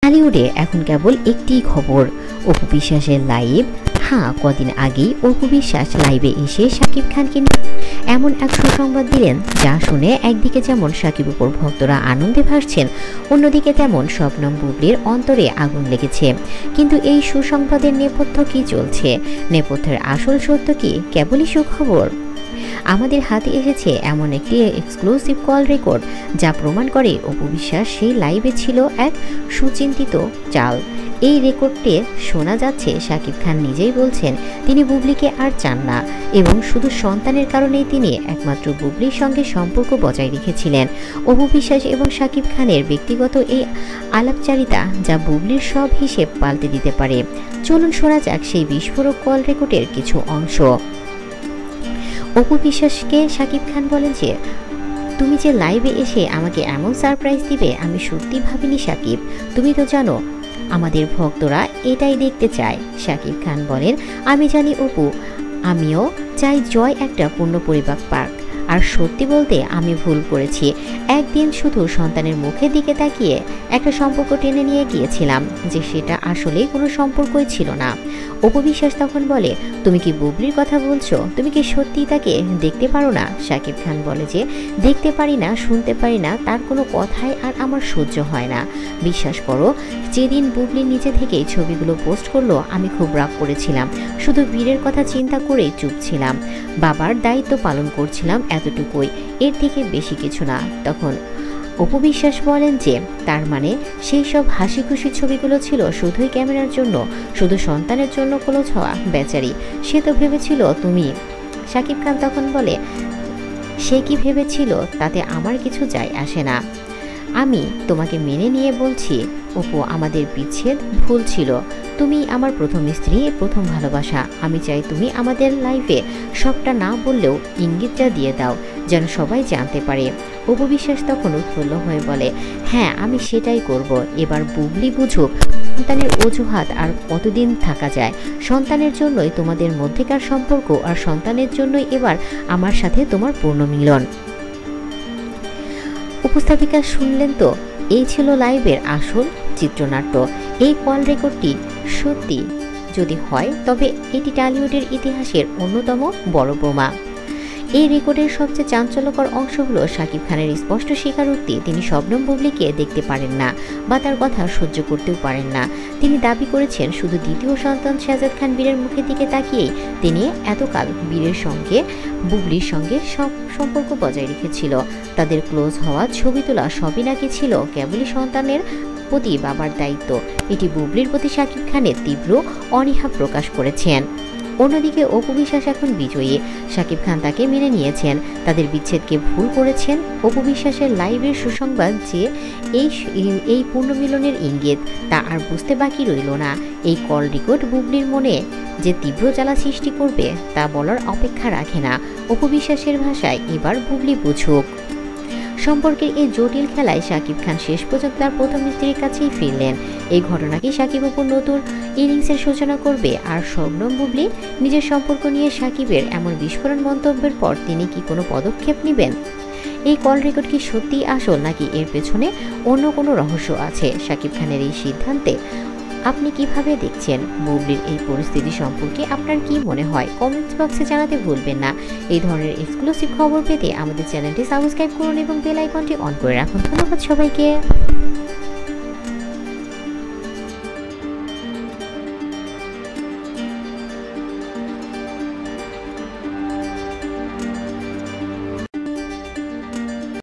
টলিউডে এখন কেবল একটিই খবর, অপু বিশ্বাসের লাইভ। হ্যাঁ, কদিন আগেই অপু বিশ্বাস লাইভে এসে শাকিব খানকে এমন এক সুসংবাদ দিলেন, যা শুনে একদিকে যেমন শাকিব অপুর ভক্তরা আনন্দে ভাসছেন, অন্যদিকে তেমন শবনম বুবলির অন্তরে আগুন লেগেছে। কিন্তু এই সুসংবাদের নেপথ্য কি চলছে? নেপথ্যের আসল সত্য কি কেবলই সুখবর? আমাদের হাতে এসেছে এমন একটি এক্সক্লুসিভ কল রেকর্ড, যা প্রমাণ করে অপু বিশ্বাস সেই লাইভে ছিল এক সুচিন্তিত চাল। এই রেকর্ডে শোনা যাচ্ছে শাকিব খান নিজেই বলছেন তিনি বুবলিকে আর চান না, এবং শুধু সন্তানের কারণেই তিনি একমাত্র বুবলির সঙ্গে সম্পর্ক বজায় রেখেছিলেন। অপু বিশ্বাস এবং শাকিব খানের ব্যক্তিগত এই আলাপচারিতা, যা বুবলির সব হিসেব পাল্টে দিতে পারে। চলুন শোনা যাক সেই বিস্ফোরক কল রেকর্ডের কিছু অংশ। অপু বিশ্বাসকে শাকিব খান বলেন যে, তুমি যে লাইভে এসে আমাকে এমন সারপ্রাইজ দিবে আমি সত্যি ভাবিনি শাকিব। তুমি তো জানো আমাদের ভক্তরা এটাই দেখতে চায়। শাকিব খান বলেন, আমি জানি অপু, আমিও চাই জয় একটা পূর্ণ পরিবার পাক। আর সত্যি বলতে আমি ভুল করেছি। একদিন শুধু সন্তানের মুখের দিকে তাকিয়ে একটা সম্পর্ক টেনে নিয়ে গিয়েছিলাম, যে সেটা আসলে কোনো সম্পর্কই ছিল না। অপু বিশ্বাস তখন বলে, তুমি কি বুবলির কথা বলছো? তুমি কি সত্যিই তাকে দেখতে পারো না? শাকিব খান বলে যে, দেখতে পারি না, শুনতে পারি না, তার কোনো কথাই আর আমার সহ্য হয় না। বিশ্বাস করো, যেদিন বুবলি নিজে থেকেই ছবিগুলো পোস্ট করলো আমি খুব রাগ করেছিলাম। শুধু বীরের কথা চিন্তা করেই চুপ ছিলাম। বাবার দায়িত্ব পালন করছিলাম, এতটুকুই, এর থেকে বেশি কিছু না। তখন অপু বিশ্বাস বলেন যে, তার মানে সেই সব হাসি খুশি ছবিগুলো ছিল শুধুই ক্যামেরার জন্য, শুধু সন্তানের জন্য ক্লোজ হওয়া। বেচারি, সে তো ভেবেছিল তুমি। শাকিব খান তখন বলে, সে কি ভেবেছিল তাতে আমার কিছু যায় আসে না। আমি তোমাকে মেনে নিয়ে বলছি অপু, আমাদের বিচ্ছেদ ভুল ছিল। তুমি আমার প্রথম স্ত্রী, প্রথম ভালোবাসা। আমি চাই তুমি আমাদের লাইফে সবটা না বললেও ইঙ্গিতটা দিয়ে দাও, যেন সবাই জানতে পারে। অপু বিশ্বাস তখন উৎফুল্ল হয়ে বলে, হ্যাঁ আমি সেটাই করব। এবার বুবলি বুঝুক সন্তানের অজুহাত আর কতদিন থাকা যায়। সন্তানের জন্যই তোমাদের মধ্যেকার সম্পর্ক, আর সন্তানের জন্যই এবার আমার সাথে তোমার পূর্ণ মিলন। উপস্থাপিকা শুনলেন তো, এই ছিল লাইভের আসল চিত্রনাট্য। এই কল রেকর্ডটি সত্যি যদি হয়, তবে এটি টলিউডের ইতিহাসের অন্যতম বড় বোমা। এই রেকর্ডের সবচেয়ে চাঞ্চল্যকর অংশ হলো শাকিব খানের স্পষ্ট স্বীকারোক্তি, তিনি শবনম বুবলিকে দেখতে পারেন না বা তার কথা সহ্য করতেও পারেন না। তিনি দাবি করেছেন শুধু দ্বিতীয় সন্তান শাহজাদ খান বীরের মুখের দিকে তাকিয়েই তিনি এতকাল বীরের সঙ্গে বুবলির সঙ্গে সব সম্পর্ক বজায় রেখেছিল। তাদের ক্লোজ হওয়া, ছবি তোলা সবই নাকি ছিল কেবলই সন্তানের প্রতি বাবার দায়িত্ব। এটি বুবলির প্রতি শাকিব খানের তীব্র অনীহা প্রকাশ করেছেন। অন্যদিকে অপু বিশ্বাস এখন বিজয়ী। শাকিব খান তাকে মেনে নিয়েছেন, তাদের বিচ্ছেদকে ভুল করেছেন। অপু বিশ্বাসের লাইভের সুসংবাদ যে এই পুনর্মিলনের ইঙ্গিত, তা আর বুঝতে বাকি রইল না। এই কল রেকর্ড বুবলির মনে যে তীব্র জ্বালা সৃষ্টি করবে তা বলার অপেক্ষা রাখে না। অপু বিশ্বাসের ভাষায়, এবার বুবলি বুঝুক। সম্পর্কের এই জটিল খেলায় শাকিব খান শেষ পর্যন্ত তার প্রথম স্ত্রীর কাছেই ফিরলেন। এই ঘটনাকে শাকিব অপুর নতুন ইনিংসের সূচনা করবে। আর শবনম বুবলি নিজের সম্পর্ক নিয়ে শাকিবের এমন বিস্ফোরণ মন্তব্যের পর তিনি কি কোনো পদক্ষেপ নেবেন? এই কল রেকর্ড কি সত্যিই আসল, নাকি এর পেছনে অন্য কোনো রহস্য আছে? শাকিব খানের এই সিদ্ধান্তে আপনি কিভাবে দেখছেন? বুবলির এই পরিস্থিতি সম্পর্কে আপনার কি মনে হয়? কমেন্টস বক্সে জানাতে ভুলবেন না। এই ধরনের এক্সক্লুসিভ খবর পেতে আমাদের চ্যানেলটি সাবস্ক্রাইব করুন এবং বেল আইকনটি অন করে রাখুন। ধন্যবাদ সবাইকে।